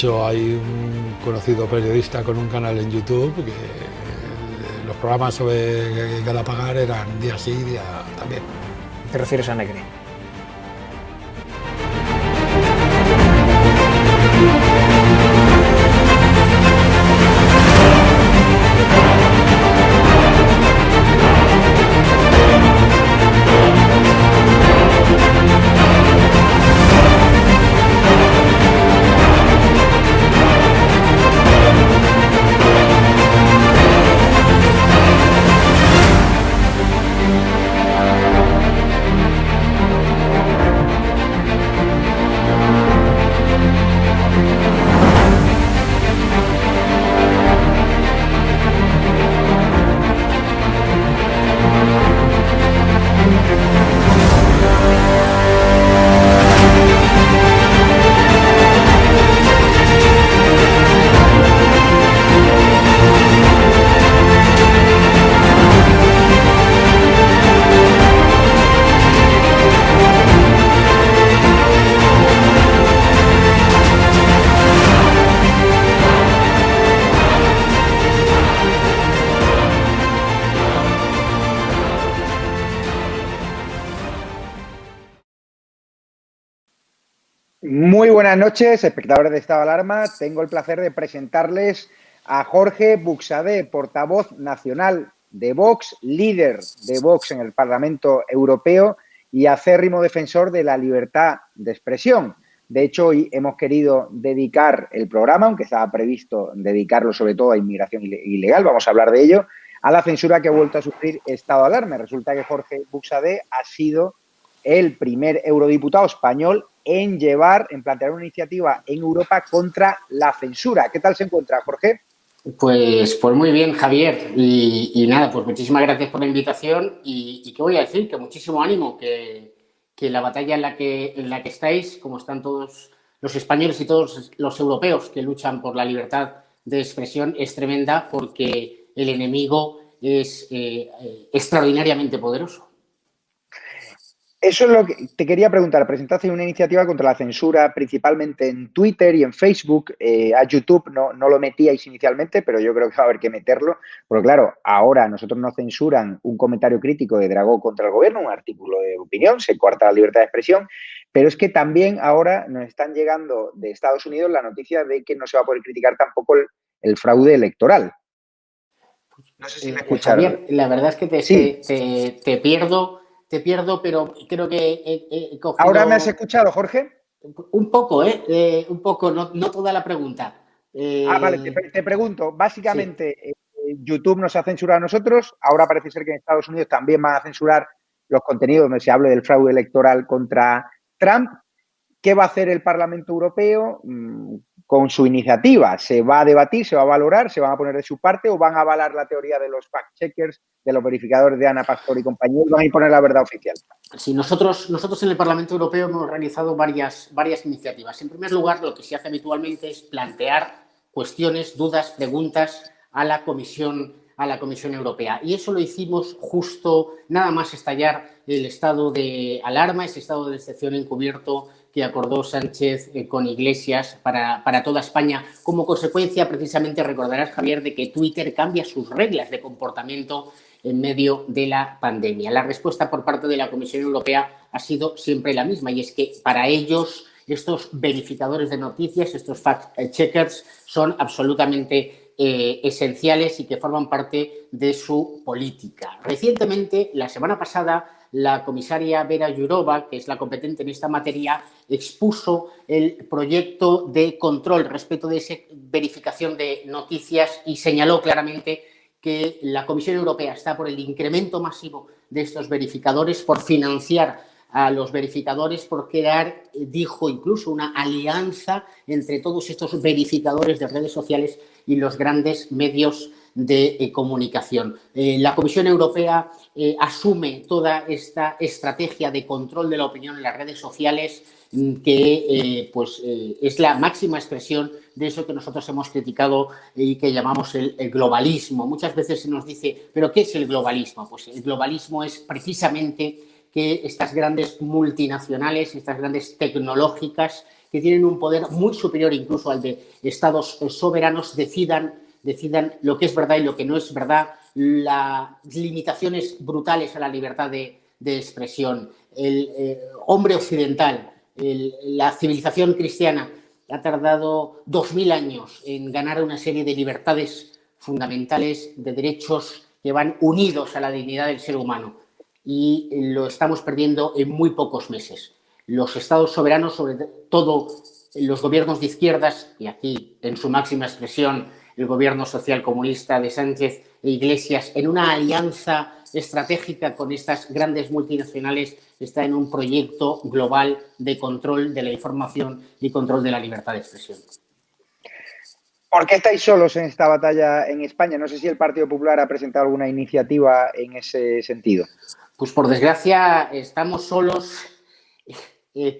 hecho, hay un conocido periodista con un canal en YouTube que los programas sobre Galapagar eran día sí, día también. ¿Te refieres a Negri? Muy buenas noches, espectadores de Estado de Alarma. Tengo el placer de presentarles a Jorge Buxadé, portavoz nacional de Vox, líder de Vox en el Parlamento Europeo y acérrimo defensor de la libertad de expresión. De hecho, hoy hemos querido dedicar el programa, aunque estaba previsto dedicarlo sobre todo a inmigración ilegal, vamos a hablar de ello, a la censura que ha vuelto a sufrir Estado de Alarma. Resulta que Jorge Buxadé ha sido el primer eurodiputado español en plantear una iniciativa en Europa contra la censura. ¿Qué tal se encuentra, Jorge? Pues muy bien, Javier. Y nada, pues muchísimas gracias por la invitación. Y qué voy a decir, que muchísimo ánimo, que la batalla en la que estáis, como están todos los españoles y todos los europeos que luchan por la libertad de expresión, es tremenda, porque el enemigo es extraordinariamente poderoso. Eso es lo que te quería preguntar. Presentaste una iniciativa contra la censura, principalmente en Twitter y en Facebook. A YouTube no lo metíais inicialmente, pero yo creo que va a haber que meterlo. Porque claro, ahora nosotros nos censuran un comentario crítico de Dragó contra el gobierno, un artículo de opinión, se corta la libertad de expresión. Pero es que también ahora nos están llegando de Estados Unidos la noticia de que no se va a poder criticar tampoco el fraude electoral. No sé si me escucharon. Javier, la verdad es que Sí. te pierdo, pero creo que he cogido... ¿Ahora me has escuchado, Jorge? Un poco, un poco, no toda la pregunta. Vale, te pregunto. Básicamente, Sí. YouTube nos ha censurado a nosotros. Ahora parece ser que en Estados Unidos también van a censurar los contenidos donde se hable del fraude electoral contra Trump. ¿Qué va a hacer el Parlamento Europeo con su iniciativa? ¿Se va a debatir, se va a valorar, se van a poner de su parte o van a avalar la teoría de los fact-checkers, de los verificadores de Ana Pastor y compañía y van a imponer la verdad oficial? Sí, nosotros en el Parlamento Europeo hemos realizado varias iniciativas. En primer lugar, lo que se hace habitualmente es plantear cuestiones, dudas, preguntas a la Comisión Europea. Y eso lo hicimos justo nada más estallar el estado de alarma, ese estado de excepción encubierto que acordó Sánchez con Iglesias para toda España. Como consecuencia, precisamente, recordarás, Javier, de que Twitter cambia sus reglas de comportamiento en medio de la pandemia. La respuesta por parte de la Comisión Europea ha sido siempre la misma, y es que para ellos estos verificadores de noticias, estos fact-checkers, son absolutamente esenciales y que forman parte de su política. Recientemente, la semana pasada, la comisaria Vera Jourova, que es la competente en esta materia, expuso el proyecto de control respecto de esa verificación de noticias y señaló claramente que la Comisión Europea está por el incremento masivo de estos verificadores, por financiar a los verificadores, por crear, dijo, incluso una alianza entre todos estos verificadores de redes sociales y los grandes medios de comunicación. La Comisión Europea asume toda esta estrategia de control de la opinión en las redes sociales, que es la máxima expresión de eso que nosotros hemos criticado y que llamamos el globalismo. Muchas veces se nos dice, ¿pero qué es el globalismo? Pues el globalismo es precisamente que estas grandes multinacionales, estas grandes tecnológicas, que tienen un poder muy superior incluso al de estados soberanos, decidan lo que es verdad y lo que no es verdad, las limitaciones brutales a la libertad de expresión. El hombre occidental, la civilización cristiana ha tardado 2000 años en ganar una serie de libertades fundamentales, de derechos que van unidos a la dignidad del ser humano, y lo estamos perdiendo en muy pocos meses. Los estados soberanos, sobre todo los gobiernos de izquierdas, y aquí en su máxima expresión el gobierno socialcomunista de Sánchez e Iglesias, en una alianza estratégica con estas grandes multinacionales, está en un proyecto global de control de la información y control de la libertad de expresión. ¿Por qué estáis solos en esta batalla en España? No sé si el Partido Popular ha presentado alguna iniciativa en ese sentido. Pues por desgracia estamos solos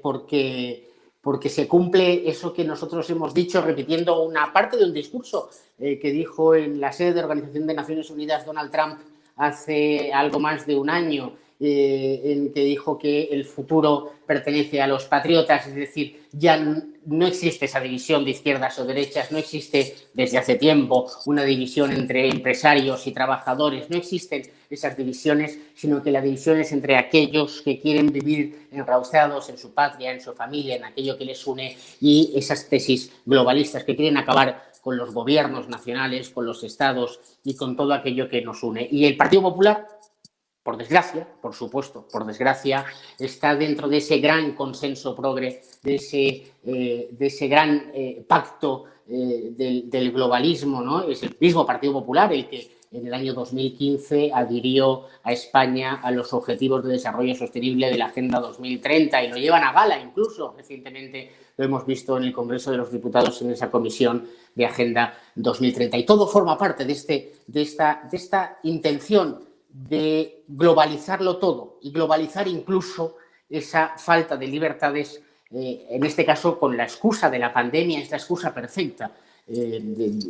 porque se cumple eso que nosotros hemos dicho, repitiendo una parte de un discurso que dijo en la sede de Organización de Naciones Unidas Donald Trump hace algo más de un año, en que dijo que el futuro pertenece a los patriotas, es decir, ya no existe esa división de izquierdas o derechas, no existe desde hace tiempo una división entre empresarios y trabajadores, no existen esas divisiones, sino que la división es entre aquellos que quieren vivir enrauzados en su patria, en su familia, en aquello que les une, y esas tesis globalistas que quieren acabar con los gobiernos nacionales, con los estados y con todo aquello que nos une. Y el Partido Popular, por desgracia, por supuesto, por desgracia, está dentro de ese gran consenso progre, de ese gran pacto del globalismo, ¿no? Es el mismo Partido Popular el que en el año 2015 adhirió a España a los Objetivos de Desarrollo Sostenible de la Agenda 2030 y lo llevan a gala incluso. Recientemente lo hemos visto en el Congreso de los Diputados en esa comisión de Agenda 2030. Y todo forma parte de esta intención de globalizarlo todo y globalizar incluso esa falta de libertades, en este caso con la excusa de la pandemia, es la excusa perfecta.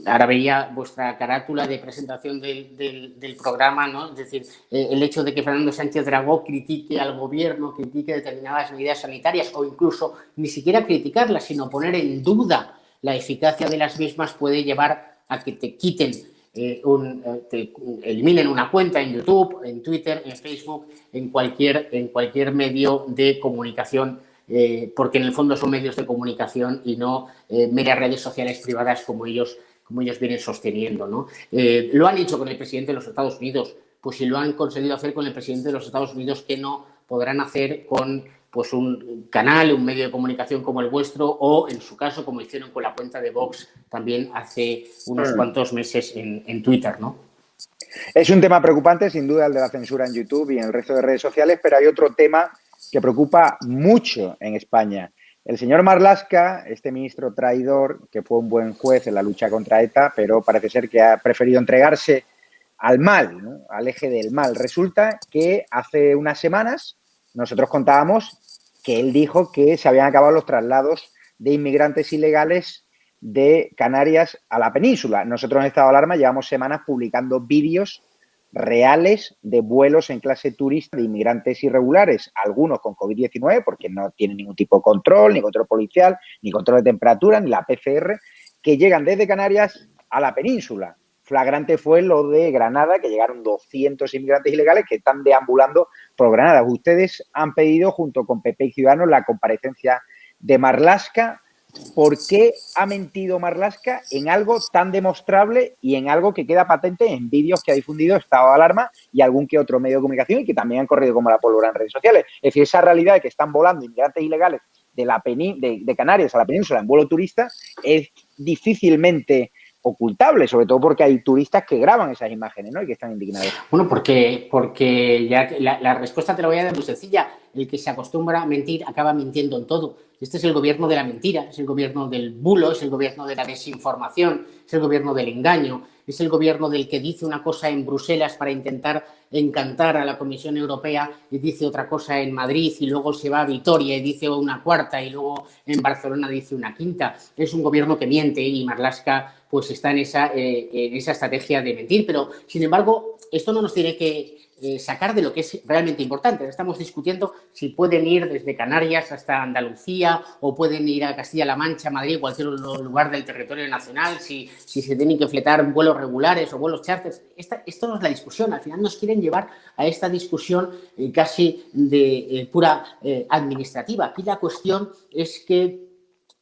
Ahora veía vuestra carátula de presentación del programa, ¿no? Es decir, el hecho de que Fernando Sánchez Dragó critique al gobierno, critique determinadas medidas sanitarias o incluso ni siquiera criticarlas, sino poner en duda la eficacia de las mismas, puede llevar a que te quiten te eliminen una cuenta en YouTube, en Twitter, en Facebook, en cualquier medio de comunicación, porque en el fondo son medios de comunicación y no meras redes sociales privadas como ellos vienen sosteniendo, ¿no? Lo han hecho con el presidente de los Estados Unidos, pues si lo han conseguido hacer con el presidente de los Estados Unidos, ¿qué no podrán hacer con pues un canal, un medio de comunicación como el vuestro, o en su caso, como hicieron con la cuenta de Vox también hace unos cuantos meses en Twitter, ¿no? Es un tema preocupante, sin duda, el de la censura en YouTube y en el resto de redes sociales, pero hay otro tema que preocupa mucho en España. El señor Marlaska, este ministro traidor, que fue un buen juez en la lucha contra ETA, pero parece ser que ha preferido entregarse al mal, ¿no? Al eje del mal. Resulta que hace unas semanas nosotros contábamos que él dijo que se habían acabado los traslados de inmigrantes ilegales de Canarias a la península. Nosotros en estado de alarma llevamos semanas publicando vídeos reales de vuelos en clase turista de inmigrantes irregulares, algunos con COVID-19 porque no tienen ningún tipo de control, ni control policial, ni control de temperatura, ni la PCR, que llegan desde Canarias a la península. Flagrante fue lo de Granada, que llegaron 200 inmigrantes ilegales que están deambulando por Granada. Ustedes han pedido, junto con PP y Ciudadanos, la comparecencia de Marlaska. ¿Por qué ha mentido Marlaska en algo tan demostrable y en algo que queda patente en vídeos que ha difundido Estado de Alarma y algún que otro medio de comunicación y que también han corrido como la pólvora en redes sociales? Es decir, esa realidad de que están volando inmigrantes ilegales de Canarias a la península en vuelo turista es difícilmente ocultable, sobre todo porque hay turistas que graban esas imágenes, ¿no? Y que están indignados. Bueno, porque ya la respuesta te la voy a dar muy sencilla. El que se acostumbra a mentir acaba mintiendo en todo. Este es el gobierno de la mentira, es el gobierno del bulo, es el gobierno de la desinformación, es el gobierno del engaño, es el gobierno del que dice una cosa en Bruselas para intentar encantar a la Comisión Europea y dice otra cosa en Madrid y luego se va a Vitoria y dice una cuarta y luego en Barcelona dice una quinta. Es un gobierno que miente y Marlaska pues está en esa estrategia de mentir. Pero, sin embargo, esto no nos tiene que sacar de lo que es realmente importante. Estamos discutiendo si pueden ir desde Canarias hasta Andalucía o pueden ir a Castilla-La Mancha, Madrid, cualquier lugar del territorio nacional, si se tienen que fletar vuelos regulares o vuelos charters. Esto no es la discusión. Al final nos quieren llevar a esta discusión casi de pura administrativa. Aquí la cuestión es que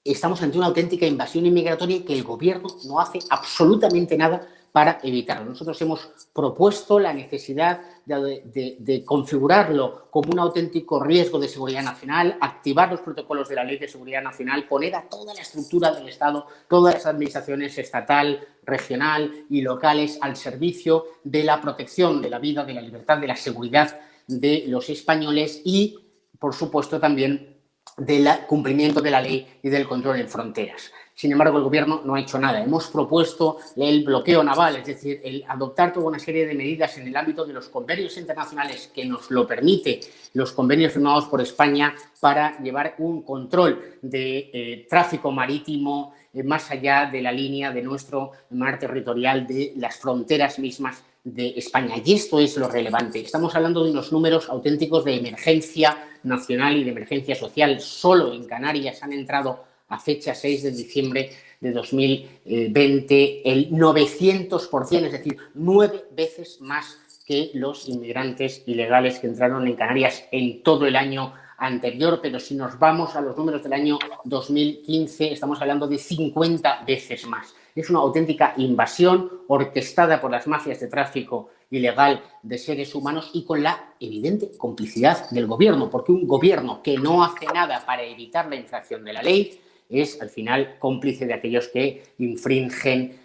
estamos ante una auténtica invasión inmigratoria y que el gobierno no hace absolutamente nada para evitarlo. Nosotros hemos propuesto la necesidad de configurarlo como un auténtico riesgo de seguridad nacional, activar los protocolos de la Ley de Seguridad Nacional, poner a toda la estructura del Estado, todas las administraciones estatal, regional y locales al servicio de la protección de la vida, de la libertad, de la seguridad de los españoles y, por supuesto, también del cumplimiento de la ley y del control en fronteras. Sin embargo, el Gobierno no ha hecho nada. Hemos propuesto el bloqueo naval, es decir, el adoptar toda una serie de medidas en el ámbito de los convenios internacionales que nos lo permite, los convenios firmados por España, para llevar un control de tráfico marítimo más allá de la línea de nuestro mar territorial, de las fronteras mismas de España. Y esto es lo relevante. Estamos hablando de unos números auténticos de emergencia nacional y de emergencia social. Solo en Canarias han entrado a fecha 6 de diciembre de 2020 el 900%, es decir, 9 veces más que los inmigrantes ilegales que entraron en Canarias en todo el año anterior. Pero si nos vamos a los números del año 2015, estamos hablando de 50 veces más. Es una auténtica invasión orquestada por las mafias de tráfico ilegal de seres humanos y con la evidente complicidad del gobierno, porque un gobierno que no hace nada para evitar la infracción de la ley es, al final, cómplice de aquellos que infringen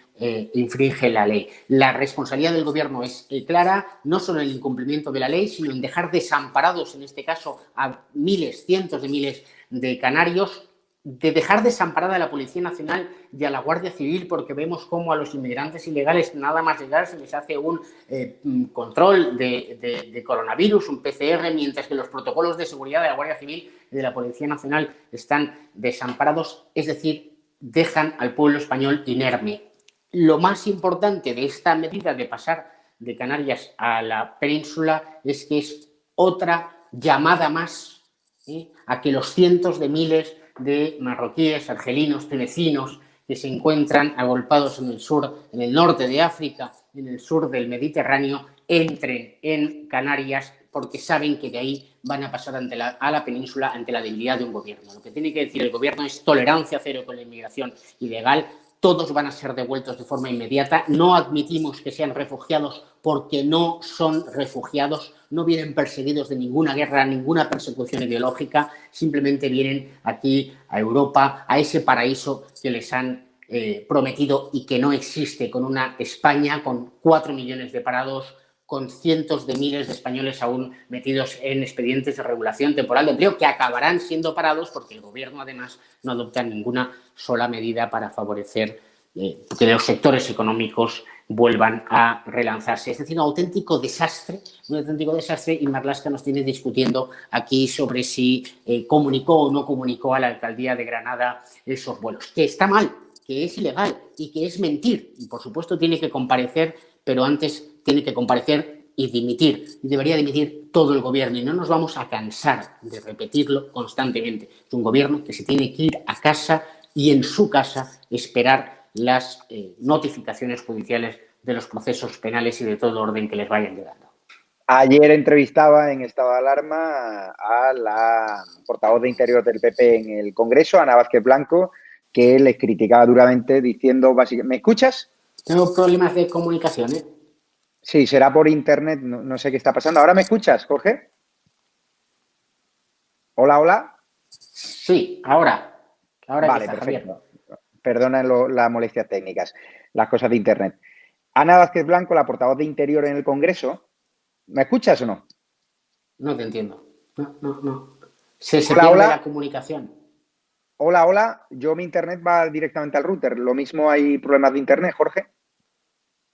la ley. La responsabilidad del gobierno es clara, no solo en el incumplimiento de la ley, sino en dejar desamparados, en este caso, a miles, cientos de miles de canarios, de dejar desamparada a la Policía Nacional y a la Guardia Civil, porque vemos cómo a los inmigrantes ilegales nada más llegar se les hace un control de coronavirus, un PCR, mientras que los protocolos de seguridad de la Guardia Civil y de la Policía Nacional están desamparados, es decir, dejan al pueblo español inerme. Lo más importante de esta medida de pasar de Canarias a la península es que es otra llamada más a que los cientos de miles de marroquíes, argelinos, tunecinos que se encuentran agolpados en el sur, en el norte de África, en el sur del Mediterráneo, entren en Canarias porque saben que de ahí van a pasar a la península ante la debilidad de un gobierno. Lo que tiene que decir el gobierno es tolerancia cero con la inmigración ilegal. Todos van a ser devueltos de forma inmediata. No admitimos que sean refugiados porque no son refugiados, no vienen perseguidos de ninguna guerra, ninguna persecución ideológica, simplemente vienen aquí a Europa, a ese paraíso que les han prometido y que no existe, con una España con 4 millones de parados, con cientos de miles de españoles aún metidos en expedientes de regulación temporal de empleo que acabarán siendo parados porque el gobierno además no adopta ninguna sola medida para favorecer que los sectores económicos vuelvan a relanzarse. Es decir, un auténtico desastre, y Marlaska nos tiene discutiendo aquí sobre si comunicó o no comunicó a la alcaldía de Granada esos vuelos. Que está mal, que es ilegal y que es mentir. Y por supuesto tiene que comparecer, pero antes tiene que comparecer y dimitir. Y debería dimitir todo el gobierno. Y no nos vamos a cansar de repetirlo constantemente. Es un gobierno que se tiene que ir a casa y en su casa esperar las notificaciones judiciales de los procesos penales y de todo orden que les vayan llegando. Ayer entrevistaba en estado de alarma a la portavoz de Interior del PP en el Congreso, Ana Vázquez Blanco, que les criticaba duramente diciendo básicamente... ¿Me escuchas? Tengo problemas de comunicación, ¿eh? Sí, será por internet, no sé qué está pasando. ¿Ahora me escuchas, Jorge? Hola, hola. Sí, ahora Vale, perfecto. Perdona las molestias técnicas, las cosas de internet. Ana Vázquez Blanco, la portavoz de Interior en el Congreso. ¿Me escuchas o no? No te entiendo. No. Se pierde la comunicación. Hola, hola. Mi internet va directamente al router. Lo mismo hay problemas de internet, Jorge.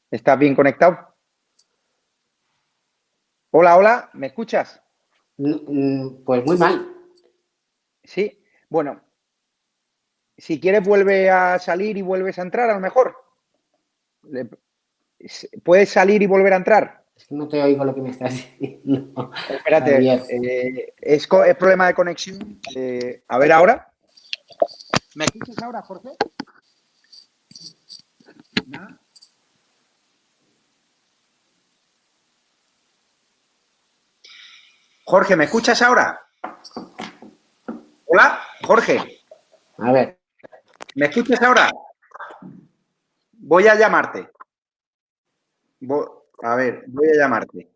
¿Estás bien conectado? Hola, hola. ¿Me escuchas? Pues muy mal. Sí. Bueno, si quieres vuelve a salir y vuelves a entrar, a lo mejor. ¿Puedes salir y volver a entrar? Es que no te oigo lo que me estás diciendo. Espérate, es problema de conexión. A ver ahora. ¿Me escuchas ahora, Jorge? ¿Nada? Jorge, ¿me escuchas ahora? Hola, Jorge. A ver. ¿Me escuchas ahora? Voy a llamarte. A ver, voy a llamarte.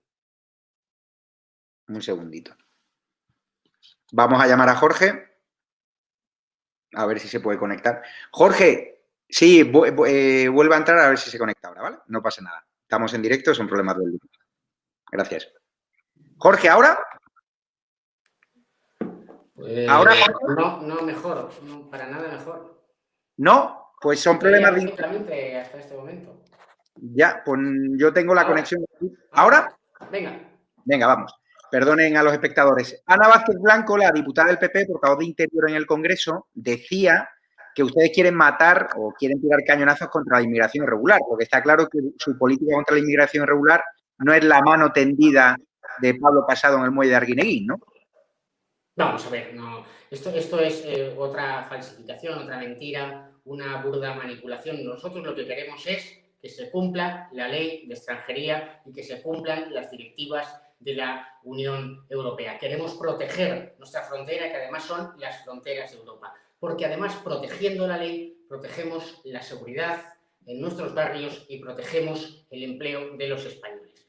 Un segundito. Vamos a llamar a Jorge. A ver si se puede conectar. Jorge, sí, vuelve a entrar a ver si se conecta ahora, ¿vale? No pasa nada. Estamos en directo, son problemas del grupo. Gracias. Jorge, ¿ahora? Pues, ¿Ahora, Jorge? No, mejor. No, para nada mejor. ¿No? Pues son problemas de... Perfectamente hasta este momento. Ya, pues yo tengo la ¿Ahora? conexión. ¿Ahora? Venga. Venga, vamos. Perdonen a los espectadores. Ana Vázquez Blanco, la diputada del PP, portavoz de Interior en el Congreso, decía que ustedes quieren matar o quieren tirar cañonazos contra la inmigración irregular, porque está claro que su política contra la inmigración irregular no es la mano tendida de Pablo Casado en el muelle de Arguineguín, ¿no? Vamos a ver, no. Esto es otra falsificación, otra mentira, una burda manipulación. Nosotros lo que queremos es que se cumpla la ley de extranjería y que se cumplan las directivas de la Unión Europea. Queremos proteger nuestra frontera, que además son las fronteras de Europa, porque además protegiendo la ley, protegemos la seguridad en nuestros barrios y protegemos el empleo de los españoles.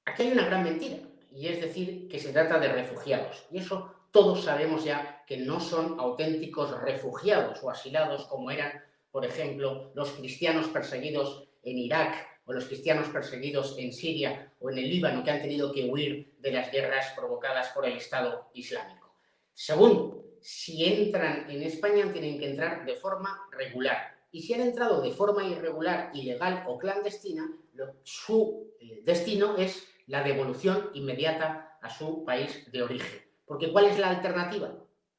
Aquí hay una gran mentira, y es decir que se trata de refugiados, y eso todos sabemos ya que no son auténticos refugiados o asilados como eran, por ejemplo, los cristianos perseguidos en Irak o los cristianos perseguidos en Siria o en el Líbano, que han tenido que huir de las guerras provocadas por el Estado Islámico. Segundo, si entran en España tienen que entrar de forma regular. Y si han entrado de forma irregular, ilegal o clandestina, su destino es la devolución inmediata a su país de origen. Porque ¿cuál es la alternativa?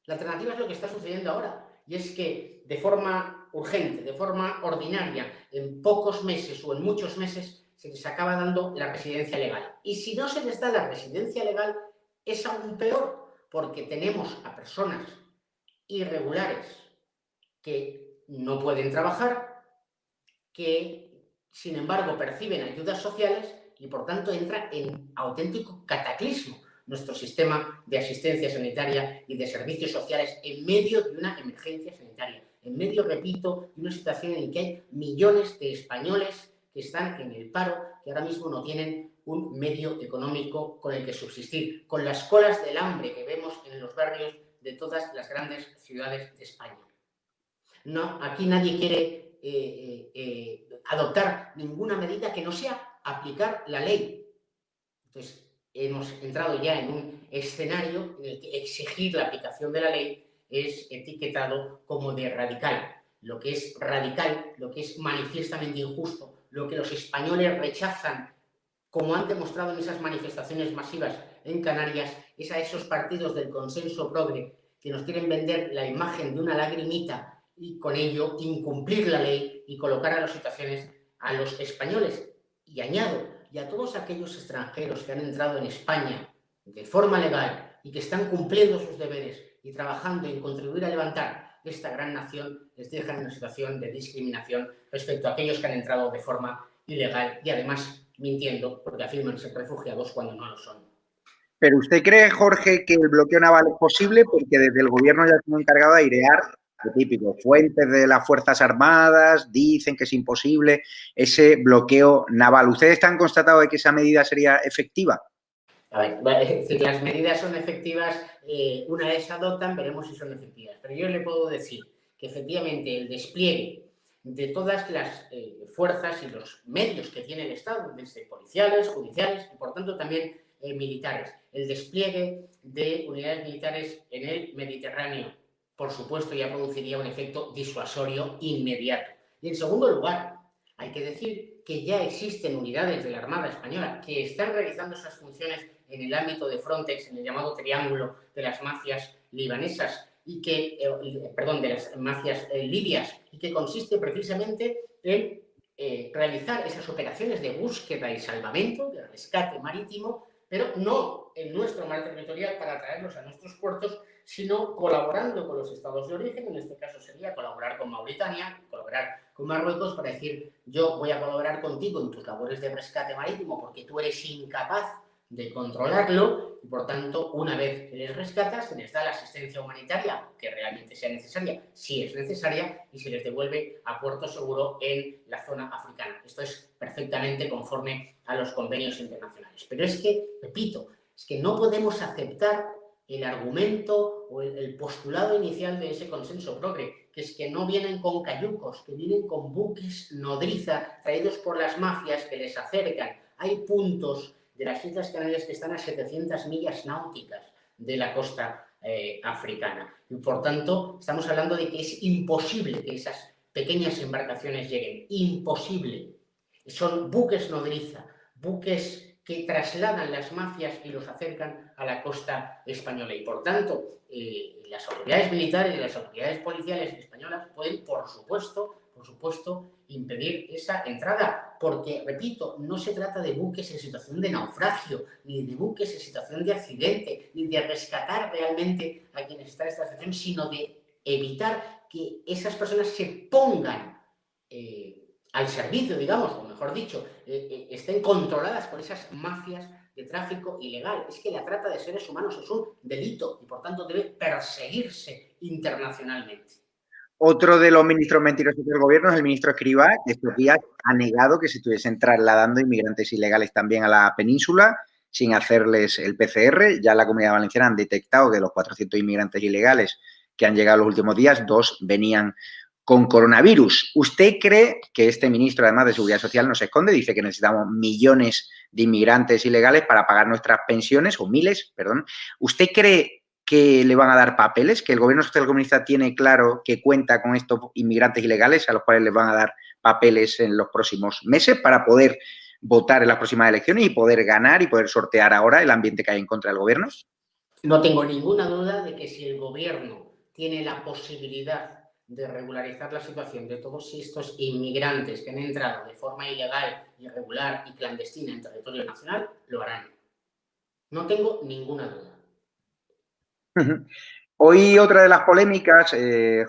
La alternativa es lo que está sucediendo ahora. Y es que de forma urgente, de forma ordinaria, en pocos meses o en muchos meses, se les acaba dando la residencia legal. Y si no se les da la residencia legal, es aún peor, porque tenemos a personas irregulares que no pueden trabajar, que sin embargo perciben ayudas sociales y por tanto entra en auténtico cataclismo nuestro sistema de asistencia sanitaria y de servicios sociales en medio de una emergencia sanitaria, en medio, repito, de una situación en la que hay millones de españoles que están en el paro, que ahora mismo no tienen un medio económico con el que subsistir, con las colas del hambre que vemos en los barrios de todas las grandes ciudades de España. No, aquí nadie quiere adoptar ninguna medida que no sea aplicar la ley. Entonces, hemos entrado ya en un escenario en el que exigir la aplicación de la ley es etiquetado como de radical. Lo que es radical, lo que es manifiestamente injusto, lo que los españoles rechazan, como han demostrado en esas manifestaciones masivas en Canarias, es a esos partidos del consenso progre que nos quieren vender la imagen de una lagrimita y con ello incumplir la ley y colocar a las situaciones a los españoles. Y añado, y a todos aquellos extranjeros que han entrado en España de forma legal y que están cumpliendo sus deberes y trabajando en contribuir a levantar esta gran nación, les dejan en una situación de discriminación respecto a aquellos que han entrado de forma ilegal y además mintiendo porque afirman ser refugiados cuando no lo son. ¿Pero usted cree, Jorge, que el bloqueo naval es posible? Porque desde el gobierno ya se han encargado de airear, lo típico, fuentes de las Fuerzas Armadas dicen que es imposible ese bloqueo naval. ¿Ustedes han constatado de que esa medida sería efectiva? A ver, es decir, las medidas son efectivas, una vez se adoptan, veremos si son efectivas. Pero yo le puedo decir que efectivamente el despliegue de todas las fuerzas y los medios que tiene el Estado, desde policiales, judiciales y por tanto también militares, el despliegue de unidades militares en el Mediterráneo, por supuesto, ya produciría un efecto disuasorio inmediato. Y en segundo lugar, hay que decir que ya existen unidades de la Armada Española que están realizando esas funciones en el ámbito de Frontex, en el llamado triángulo de las mafias libanesas, y que, de las mafias libias, y que consiste precisamente en realizar esas operaciones de búsqueda y salvamento, de rescate marítimo, pero no en nuestro mar territorial para traerlos a nuestros puertos, sino colaborando con los estados de origen. En este caso sería colaborar con Mauritania, colaborar con Marruecos, para decir: yo voy a colaborar contigo en tus labores de rescate marítimo porque tú eres incapaz de controlarlo, y por tanto, una vez que les rescatas, se les da la asistencia humanitaria que realmente sea necesaria, si es necesaria, y se les devuelve a puerto seguro en la zona africana. Esto es perfectamente conforme a los convenios internacionales. Pero es que, repito, es que no podemos aceptar el argumento o el postulado inicial de ese consenso progre, que es que no vienen con cayucos, que vienen con buques nodriza traídos por las mafias que les acercan. Hay puntos de las Islas Canarias que están a 700 millas náuticas de la costa africana. Y por tanto, estamos hablando de que es imposible que esas pequeñas embarcaciones lleguen. Imposible. Son buques nodriza, buques que trasladan las mafias y los acercan a la costa española. Y por tanto, las autoridades militares y las autoridades policiales españolas pueden, por supuesto, impedir esa entrada, porque, repito, no se trata de buques en situación de naufragio, ni de buques en situación de accidente, ni de rescatar realmente a quienes están en esta situación, sino de evitar que esas personas se pongan al servicio, digamos, o mejor dicho, estén controladas por esas mafias de tráfico ilegal. Es que la trata de seres humanos es un delito y, por tanto, debe perseguirse internacionalmente. Otro de los ministros mentirosos del gobierno es el ministro Escrivá, que estos días ha negado que se estuviesen trasladando inmigrantes ilegales también a la península sin hacerles el PCR. Ya en la Comunidad Valenciana han detectado que de los 400 inmigrantes ilegales que han llegado los últimos días, 2 venían con coronavirus. ¿Usted cree que este ministro, además de Seguridad Social, no se esconde? Dice que necesitamos millones de inmigrantes ilegales para pagar nuestras pensiones, o miles, perdón. ¿Usted cree que le van a dar papeles, que el gobierno socialcomunista tiene claro que cuenta con estos inmigrantes ilegales a los cuales les van a dar papeles en los próximos meses para poder votar en las próximas elecciones y poder ganar y poder sortear ahora el ambiente que hay en contra del gobierno? No tengo ninguna duda de que si el gobierno tiene la posibilidad de regularizar la situación de todos estos inmigrantes que han entrado de forma ilegal, irregular y clandestina en territorio nacional, lo harán. No tengo ninguna duda. Hoy otra de las polémicas,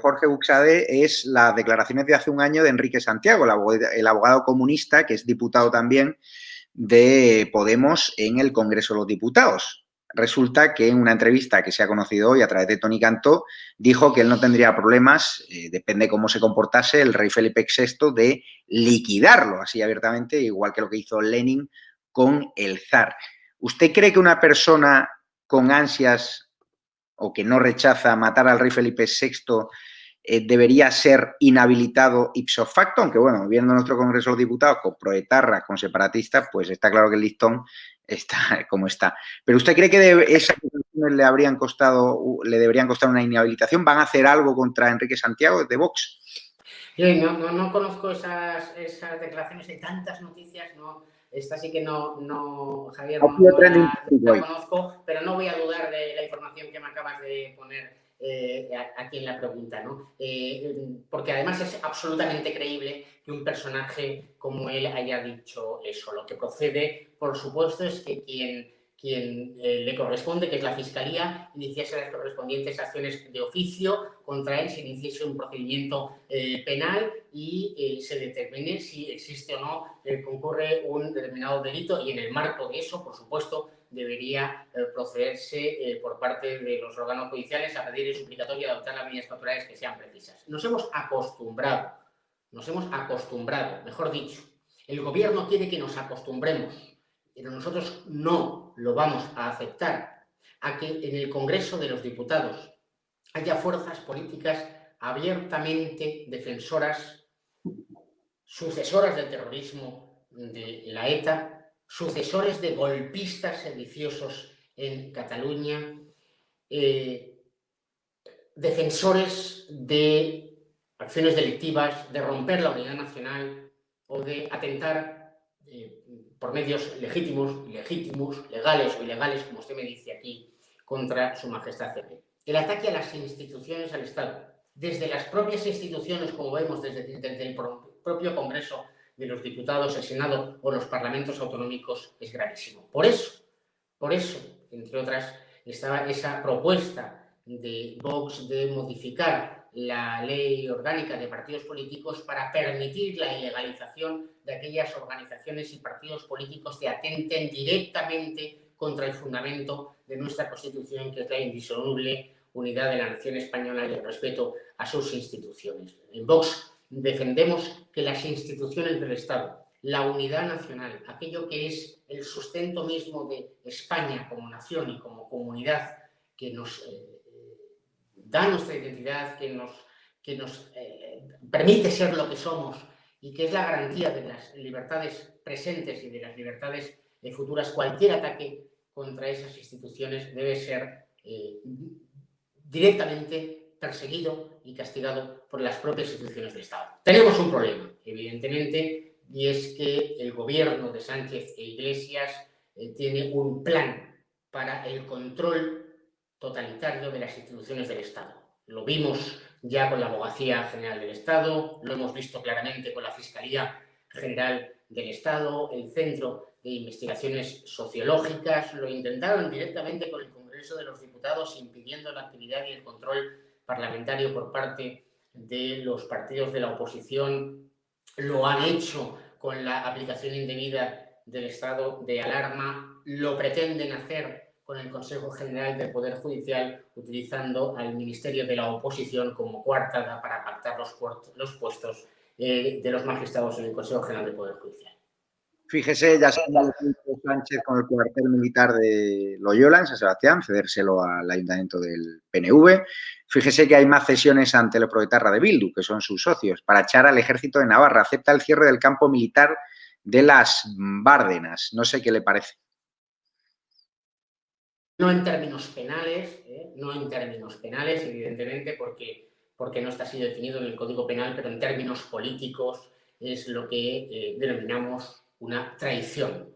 Jorge Buxadé, es las declaraciones de hace un año de Enrique Santiago, el abogado comunista, que es diputado también de Podemos en el Congreso de los Diputados. Resulta que en una entrevista que se ha conocido hoy a través de Toni Cantó, dijo que él no tendría problemas, depende cómo se comportase el rey Felipe VI, de liquidarlo así abiertamente, igual que lo que hizo Lenin con el zar. ¿Usted cree que una persona con ansias o que no rechaza matar al rey Felipe VI debería ser inhabilitado ipso facto? Aunque, bueno, viendo nuestro Congreso de los Diputados con proetarras, con separatistas, pues está claro que el listón está como está. ¿Pero usted cree que esas declaraciones le deberían costar una inhabilitación? ¿Van a hacer algo contra Enrique Santiago desde Vox? No conozco esas declaraciones, hay tantas noticias, no. Esta sí que no Javier, no la conozco, pero no voy a dudar de la información que me acabas de poner aquí en la pregunta, ¿no? Porque además es absolutamente creíble que un personaje como él haya dicho eso. Lo que procede, por supuesto, es que quien le corresponde, que es la Fiscalía, iniciase las correspondientes acciones de oficio contra él, se iniciase un procedimiento penal y se determine si existe o no, concurre un determinado delito, y en el marco de eso, por supuesto, debería procederse por parte de los órganos judiciales a pedir el suplicatorio y adoptar las medidas cautelares que sean precisas. Nos hemos acostumbrado, mejor dicho, el gobierno quiere que nos acostumbremos, pero nosotros no lo vamos a aceptar, a que en el Congreso de los Diputados haya fuerzas políticas abiertamente defensoras, sucesoras del terrorismo de la ETA, sucesores de golpistas sediciosos en Cataluña, defensores de acciones delictivas, de romper la unidad nacional o de atentar por medios legítimos, legales o ilegales, como usted me dice aquí, contra su majestad el rey. El ataque a las instituciones, al Estado, desde las propias instituciones, como vemos desde el propio Congreso de los diputados, el Senado o los parlamentos autonómicos es gravísimo. Por eso, entre otras, estaba esa propuesta de Vox de modificar la ley orgánica de partidos políticos para permitir la ilegalización de aquellas organizaciones y partidos políticos que atenten directamente contra el fundamento de nuestra Constitución, que es la indisoluble unidad de la nación española y el respeto a sus instituciones. En Vox defendemos que las instituciones del Estado, la unidad nacional, aquello que es el sustento mismo de España como nación y como comunidad, que nos da nuestra identidad, que nos permite ser lo que somos y que es la garantía de las libertades presentes y de las libertades futuras. Cualquier ataque contra esas instituciones debe ser directamente perseguido y castigado por las propias instituciones del Estado. Tenemos un problema, evidentemente, y es que el gobierno de Sánchez e Iglesias tiene un plan para el control totalitario de las instituciones del Estado. Lo vimos ya con la Abogacía General del Estado, lo hemos visto claramente con la Fiscalía General del Estado, el Centro de Investigaciones Sociológicas, lo intentaron directamente con el Congreso de los Diputados, impidiendo la actividad y el control parlamentario por parte de los partidos de la oposición, lo han hecho con la aplicación indebida del estado de alarma, lo pretenden hacer con el Consejo General del Poder Judicial, utilizando al Ministerio de la Oposición como coartada para pactar los puestos de los magistrados en el Consejo General del Poder Judicial. Fíjese, ya se ha Sánchez con el cuartel militar de Loyola, en San Sebastián, cedérselo al ayuntamiento del PNV. Fíjese que hay más cesiones ante los proetarra de Bildu, que son sus socios, para echar al ejército de Navarra. Acepta el cierre del campo militar de las Bárdenas. No sé qué le parece. No en términos penales, evidentemente, porque no está así definido en el Código Penal, pero en términos políticos es lo que denominamos una traición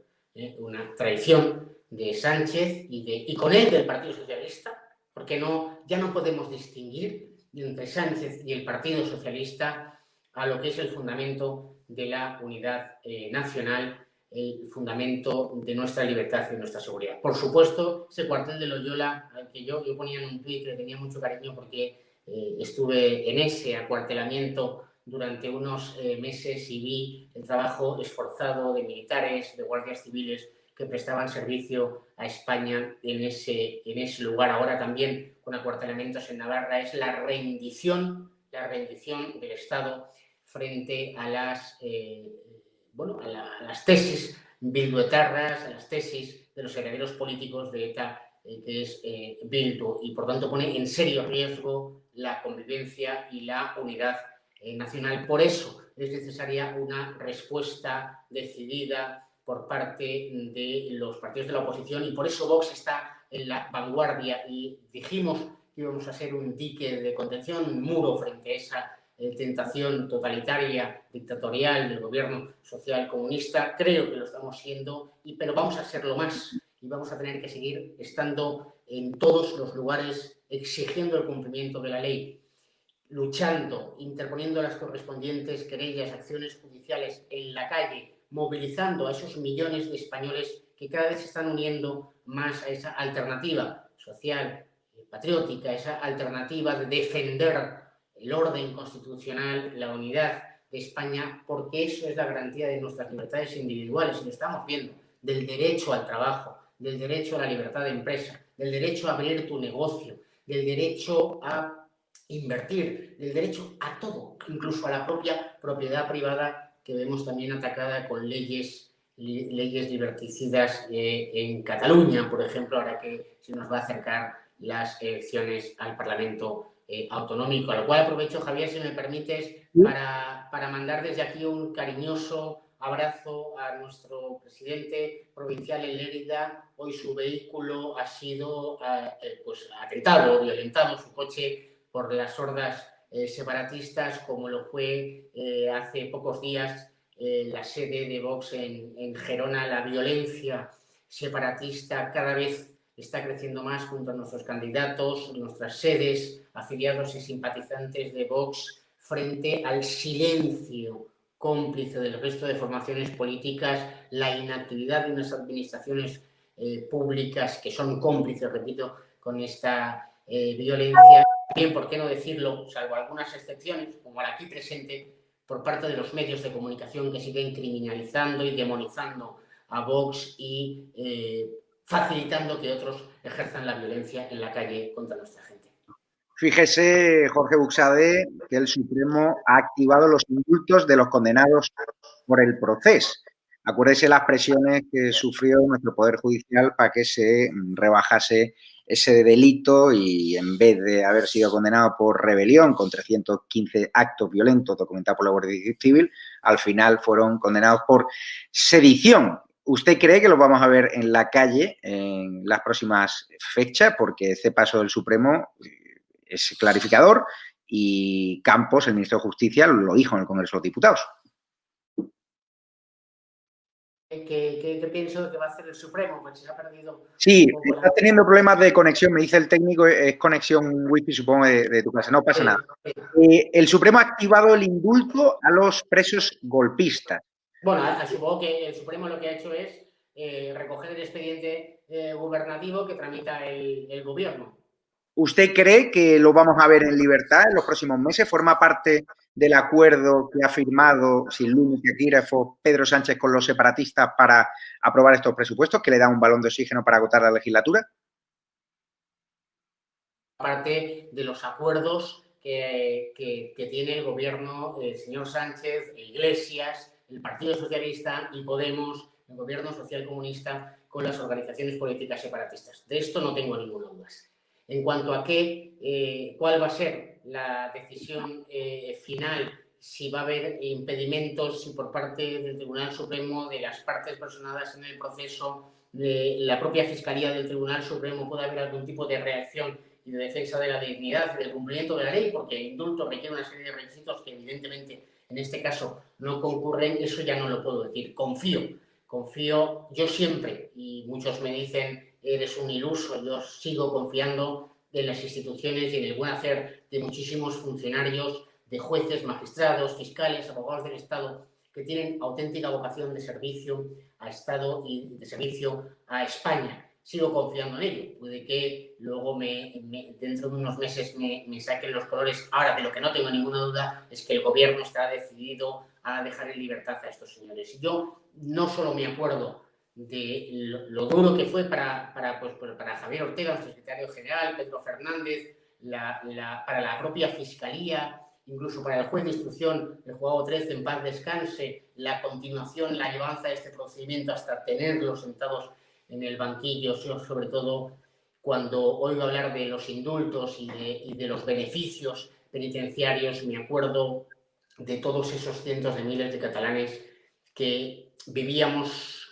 de Sánchez y con él del Partido Socialista, porque ya no podemos distinguir entre Sánchez y el Partido Socialista a lo que es el fundamento de la unidad nacional, el fundamento de nuestra libertad y de nuestra seguridad. Por supuesto, ese cuartel de Loyola, al que yo ponía en un tuit que le tenía mucho cariño porque estuve en ese acuartelamiento durante unos meses y vi el trabajo esforzado de militares, de guardias civiles que prestaban servicio a España en ese lugar. Ahora también con acuartelamientos en Navarra es la rendición del Estado frente a las tesis bilduetarras, a las tesis de los herederos políticos de ETA, que es Bildu, y por tanto pone en serio riesgo la convivencia y la unidad nacional. Por eso es necesaria una respuesta decidida por parte de los partidos de la oposición y por eso Vox está en la vanguardia y dijimos que íbamos a ser un dique de contención, un muro frente a esa tentación totalitaria, dictatorial del gobierno social comunista. Creo que lo estamos siendo, pero vamos a serlo más y vamos a tener que seguir estando en todos los lugares exigiendo el cumplimiento de la ley, luchando, interponiendo las correspondientes querellas, acciones judiciales en la calle, movilizando a esos millones de españoles que cada vez se están uniendo más a esa alternativa social, patriótica, esa alternativa de defender el orden constitucional, la unidad de España, porque eso es la garantía de nuestras libertades individuales, y lo estamos viendo, del derecho al trabajo, del derecho a la libertad de empresa, del derecho a abrir tu negocio, del derecho a invertir, del derecho a todo, incluso a la propia propiedad privada, que vemos también atacada con leyes liberticidas en Cataluña, por ejemplo, ahora que se nos va a acercar las elecciones al Parlamento autonómico, a lo cual aprovecho, Javier, si me permites, para mandar desde aquí un cariñoso abrazo a nuestro presidente provincial en Lérida. Hoy su vehículo ha sido atentado, violentado, su coche, por las hordas separatistas, como lo fue hace pocos días la sede de Vox en Gerona. La violencia separatista cada vez está creciendo más junto a nuestros candidatos, nuestras sedes, afiliados y simpatizantes de Vox, frente al silencio cómplice del resto de formaciones políticas, la inactividad de unas administraciones públicas que son cómplices, repito, con esta violencia. Bien, ¿por qué no decirlo? Salvo algunas excepciones, como la aquí presente, por parte de los medios de comunicación que siguen criminalizando y demonizando a Vox y facilitando que otros ejerzan la violencia en la calle contra nuestra gente. Fíjese, Jorge Buxade, que el Supremo ha activado los indultos de los condenados por el proceso. Acuérdese las presiones que sufrió nuestro Poder Judicial para que se rebajase ese delito y en vez de haber sido condenado por rebelión con 315 actos violentos documentados por la Guardia Civil, al final fueron condenados por sedición. ¿Usted cree que los vamos a ver en la calle en las próximas fechas? Porque este paso del Supremo es clarificador y Campos, el ministro de Justicia, lo dijo en el Congreso de los Diputados. ¿Qué pienso que va a hacer el Supremo? Pues se ha perdido. Sí, estás teniendo problemas de conexión, me dice el técnico, es conexión wifi, supongo, de tu casa. No pasa nada. El Supremo ha activado el indulto a los presos golpistas. Bueno, supongo que el Supremo lo que ha hecho es recoger el expediente gubernativo que tramita el gobierno. ¿Usted cree que lo vamos a ver en libertad en los próximos meses? ¿Forma parte del acuerdo que ha firmado sin límite Pedro Sánchez con los separatistas para aprobar estos presupuestos, que le da un balón de oxígeno para agotar la legislatura? Parte de los acuerdos que tiene el gobierno, el señor Sánchez, Iglesias, el Partido Socialista y Podemos, el gobierno social comunista, con las organizaciones políticas separatistas. De esto no tengo ninguna duda. En cuanto a cuál va a ser la decisión final, si va a haber impedimentos, si por parte del Tribunal Supremo, de las partes personadas en el proceso, de la propia Fiscalía del Tribunal Supremo, puede haber algún tipo de reacción y de defensa de la dignidad y del cumplimiento de la ley, porque el indulto requiere una serie de requisitos que evidentemente en este caso no concurren, eso ya no lo puedo decir. Confío yo siempre, y muchos me dicen eres un iluso, yo sigo confiando en las instituciones y en el buen hacer de muchísimos funcionarios, de jueces, magistrados, fiscales, abogados del Estado, que tienen auténtica vocación de servicio a Estado y de servicio a España. Sigo confiando en ello. Puede que luego dentro de unos meses me saquen los colores. Ahora, de lo que no tengo ninguna duda es que el gobierno está decidido a dejar en libertad a estos señores. Yo no solo me acuerdo de lo duro que fue para Javier Ortega, nuestro secretario general, Pedro Fernández, para la propia Fiscalía, incluso para el juez de instrucción, el juzgado 13, en paz descanse, la continuación, la llevanza de este procedimiento hasta tenerlos sentados en el banquillo, sobre todo cuando oigo hablar de los indultos y de los beneficios penitenciarios, me acuerdo de todos esos cientos de miles de catalanes que vivíamos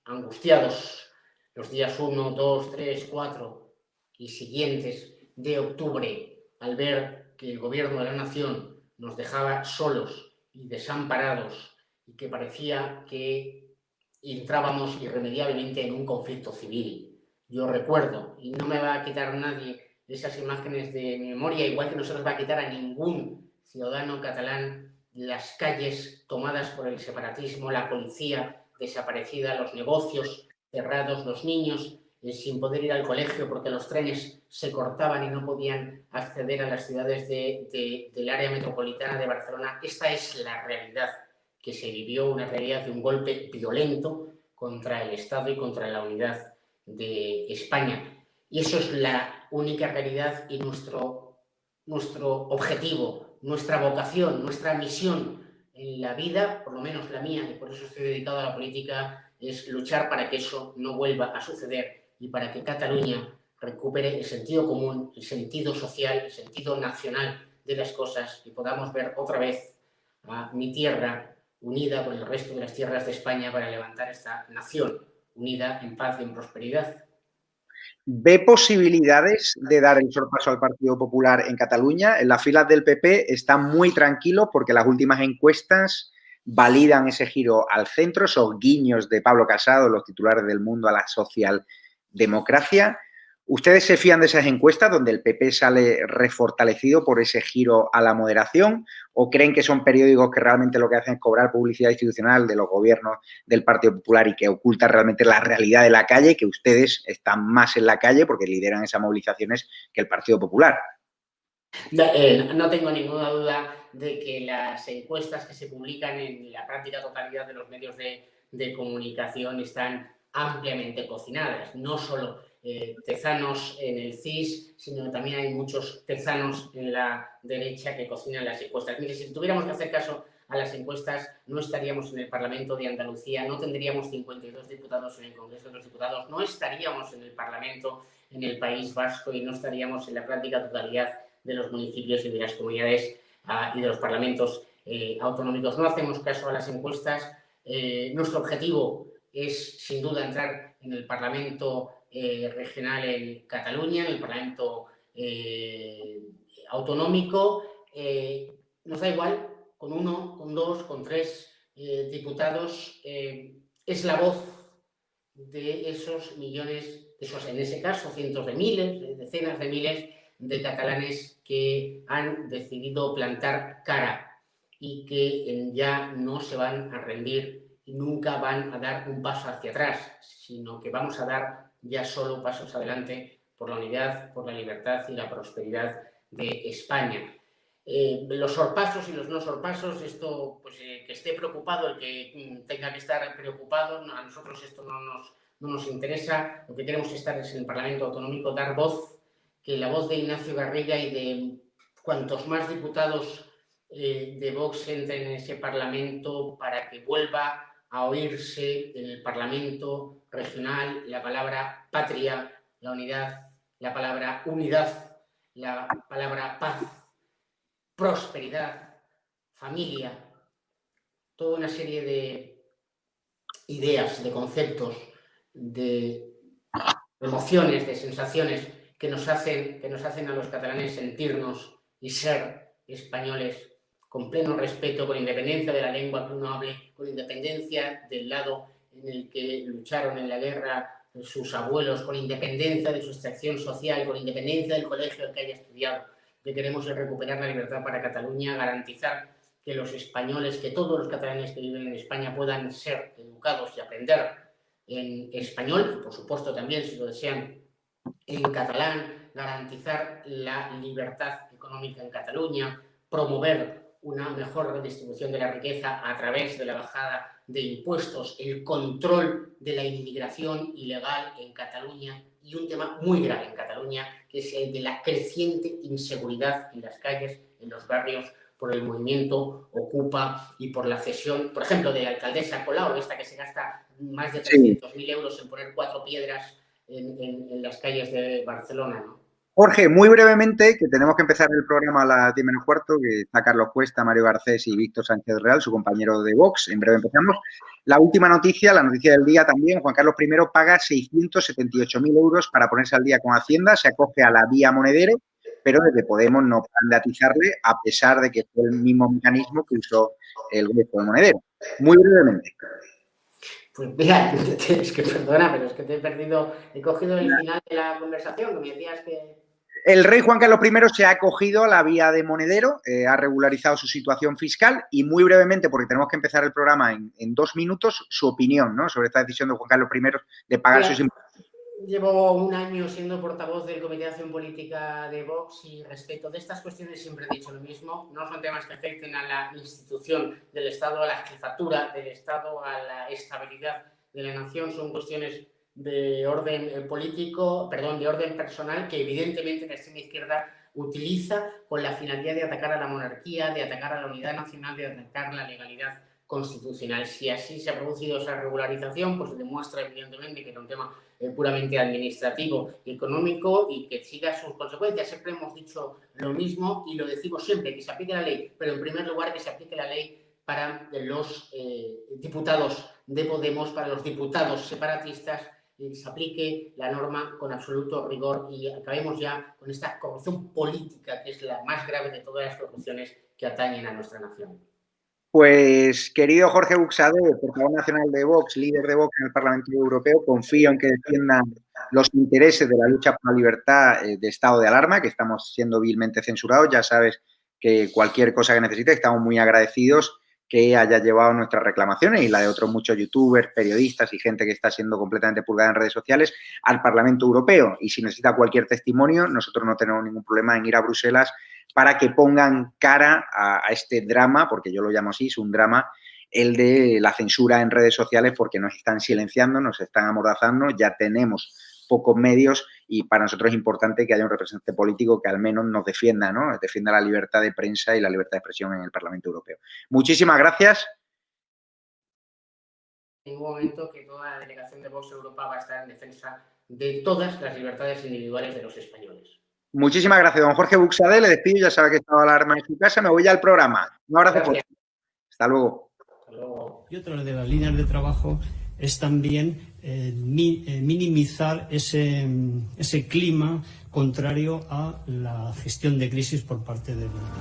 angustiados los días 1, 2, 3, 4 y siguientes de octubre al ver que el gobierno de la nación nos dejaba solos y desamparados y que parecía que entrábamos irremediablemente en un conflicto civil. Yo recuerdo, y no me va a quitar nadie esas imágenes de mi memoria, igual que no se nos va a quitar a ningún ciudadano catalán, las calles tomadas por el separatismo, la policía desaparecida, los negocios cerrados, los niños sin poder ir al colegio porque los trenes se cortaban y no podían acceder a las ciudades del área metropolitana de Barcelona. Esta es la realidad que se vivió, una realidad de un golpe violento contra el Estado y contra la unidad de España. Y eso es la única realidad y nuestro objetivo, nuestra vocación, nuestra misión en la vida, por lo menos la mía, y por eso estoy dedicado a la política, es luchar para que eso no vuelva a suceder y para que Cataluña recupere el sentido común, el sentido social, el sentido nacional de las cosas y podamos ver otra vez a mi tierra unida con el resto de las tierras de España para levantar esta nación unida en paz y en prosperidad. ¿Ve posibilidades de dar el sorpaso al Partido Popular en Cataluña? En las filas del PP están muy tranquilos porque las últimas encuestas validan ese giro al centro, esos guiños de Pablo Casado, los titulares del Mundo, a la socialdemocracia. ¿Ustedes se fían de esas encuestas donde el PP sale refortalecido por ese giro a la moderación o creen que son periódicos que realmente lo que hacen es cobrar publicidad institucional de los gobiernos del Partido Popular y que ocultan realmente la realidad de la calle, que ustedes están más en la calle porque lideran esas movilizaciones que el Partido Popular? No tengo ninguna duda de que las encuestas que se publican en la práctica totalidad de los medios de comunicación están ampliamente cocinadas. No solo tezanos en el CIS, sino también hay muchos tezanos en la derecha que cocinan las encuestas. Mire, si tuviéramos que hacer caso a las encuestas, no estaríamos en el Parlamento de Andalucía, no tendríamos 52 diputados en el Congreso de los Diputados, no estaríamos en el Parlamento en el País Vasco y no estaríamos en la práctica totalidad de los municipios y de las comunidades y de los parlamentos autonómicos. No hacemos caso a las encuestas. Nuestro objetivo es, sin duda, entrar en el Parlamento regional en Cataluña, en el Parlamento autonómico. Nos da igual, con 1, con 2, con 3 diputados. Es la voz de esos millones, en ese caso, cientos de miles, decenas de miles de catalanes que han decidido plantar cara y que ya no se van a rendir y nunca van a dar un paso hacia atrás, sino que vamos a dar ya solo pasos adelante por la unidad, por la libertad y la prosperidad de España. Los sorpasos y los no sorpasos, esto, pues que esté preocupado el que tenga que estar preocupado, a nosotros esto no nos interesa. Lo que queremos estar es en el Parlamento Autonómico, dar voz, que la voz de Ignacio Garriga y de cuantos más diputados de Vox entren en ese Parlamento para que vuelva a oírse en el Parlamento regional la palabra patria, la unidad, la palabra unidad, la palabra paz, prosperidad, familia, toda una serie de ideas, de conceptos, de emociones, de sensaciones que nos hacen a los catalanes sentirnos y ser españoles con pleno respeto, con independencia de la lengua que uno hable, con independencia del lado en el que lucharon en la guerra sus abuelos, con independencia de su extracción social, con independencia del colegio al que haya estudiado. Lo que queremos es recuperar la libertad para Cataluña, garantizar que los españoles, que todos los catalanes que viven en España puedan ser educados y aprender en español, y por supuesto también, si lo desean, en catalán, garantizar la libertad económica en Cataluña, promover una mejor redistribución de la riqueza a través de la bajada de impuestos, el control de la inmigración ilegal en Cataluña y un tema muy grave en Cataluña, que es el de la creciente inseguridad en las calles, en los barrios, por el movimiento Ocupa y por la cesión, por ejemplo, de la alcaldesa Colau, esta que se gasta más de 300.000 euros en poner 4 piedras en las calles de Barcelona, ¿no? Jorge, muy brevemente, que tenemos que empezar el programa a las 10 menos cuarto, que está Carlos Cuesta, Mario Garcés y Víctor Sánchez Real, su compañero de Vox. En breve empezamos. La última noticia, la noticia del día también, Juan Carlos I paga 678.000 euros para ponerse al día con Hacienda, se acoge a la vía Monedero, pero desde Podemos no paran de atizarle, a pesar de que fue el mismo mecanismo que usó el grupo de Monedero. Muy brevemente. Pues mira, es que perdona, pero es que te he perdido, he cogido el final de la conversación, que me decías que... El rey Juan Carlos I se ha acogido a la vía de Monedero, ha regularizado su situación fiscal y muy brevemente, porque tenemos que empezar el programa en 2 minutos, su opinión, ¿no?, sobre esta decisión de Juan Carlos I de pagar sus impuestos. Llevo un año siendo portavoz del Comité de Acción Política de Vox y respecto de estas cuestiones siempre he dicho lo mismo. No son temas que afecten a la institución del Estado, a la jefatura del Estado, a la estabilidad de la nación. Son cuestiones de orden político, perdón, de orden personal, que evidentemente la extrema izquierda utiliza con la finalidad de atacar a la monarquía, de atacar a la unidad nacional, de atacar la legalidad constitucional. Si así se ha producido esa regularización, pues demuestra evidentemente que era un tema puramente administrativo y económico y que siga sus consecuencias. Siempre hemos dicho lo mismo y lo decimos siempre, que se aplique la ley, pero en primer lugar que se aplique la ley para los diputados de Podemos, para los diputados separatistas, y se aplique la norma con absoluto rigor y acabemos ya con esta corrupción política, que es la más grave de todas las corrupciones que atañen a nuestra nación. Pues, querido Jorge Buxadé, portavoz nacional de Vox, líder de Vox en el Parlamento Europeo, confío en que defiendan los intereses de la lucha por la libertad de estado de alarma, que estamos siendo vilmente censurados. Ya sabes que cualquier cosa que necesites, estamos muy agradecidos que haya llevado nuestras reclamaciones y la de otros muchos youtubers, periodistas y gente que está siendo completamente purgada en redes sociales al Parlamento Europeo. Y si necesita cualquier testimonio, nosotros no tenemos ningún problema en ir a Bruselas para que pongan cara a este drama, porque yo lo llamo así, es un drama, el de la censura en redes sociales, porque nos están silenciando, nos están amordazando, ya tenemos pocos medios y para nosotros es importante que haya un representante político que al menos nos defienda, ¿no? Defienda la libertad de prensa y la libertad de expresión en el Parlamento Europeo. Muchísimas gracias. En ningún momento que toda la delegación de Vox Europa va a estar en defensa de todas las libertades individuales de los españoles. Muchísimas gracias, don Jorge Buxade. Le despido, ya sabe que estaba la alarma en su casa. Me voy ya al programa. Un abrazo fuerte. Hasta luego. Hasta luego. Y otra de las líneas de trabajo es también minimizar ese clima contrario a la gestión de crisis por parte del gobierno.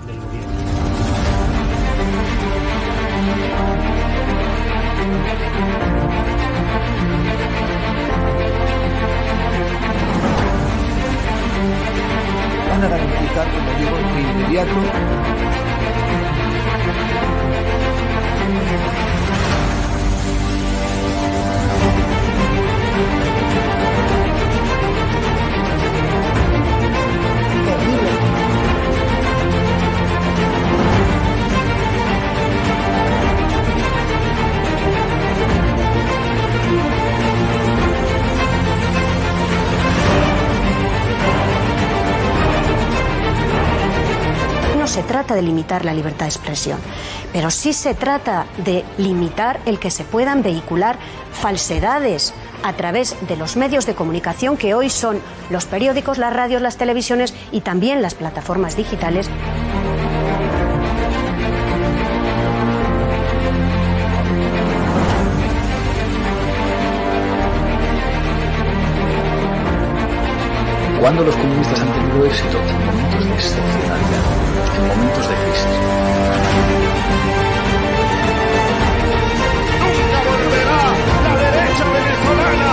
Van a garantizar, como digo, de inmediato No se trata de limitar la libertad de expresión, pero sí se trata de limitar el que se puedan vehicular falsedades a través de los medios de comunicación que hoy son los periódicos, las radios, las televisiones y también las plataformas digitales. ¿Cuándo los comunistas han tenido éxito? En momentos de excepcionalidad, en momentos de crisis. ¡Nunca volverá la derecha venezolana!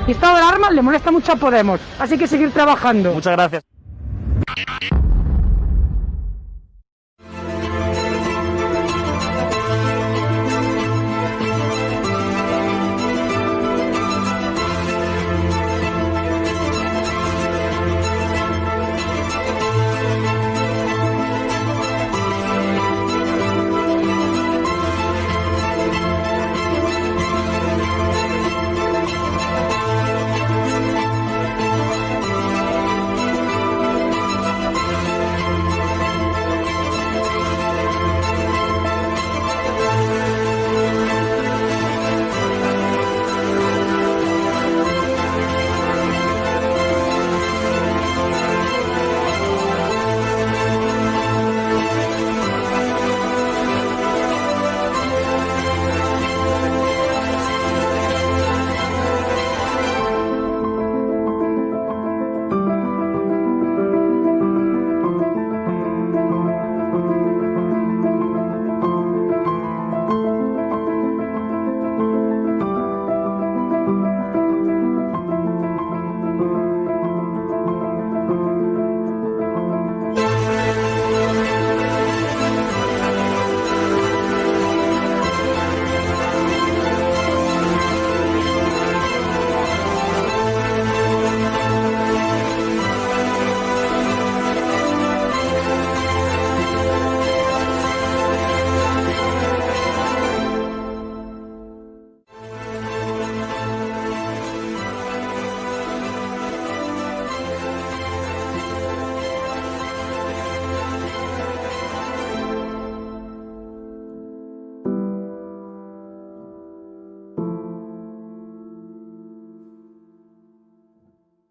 Y estado de alarma le molesta mucho a Podemos, así que seguir trabajando. Muchas gracias.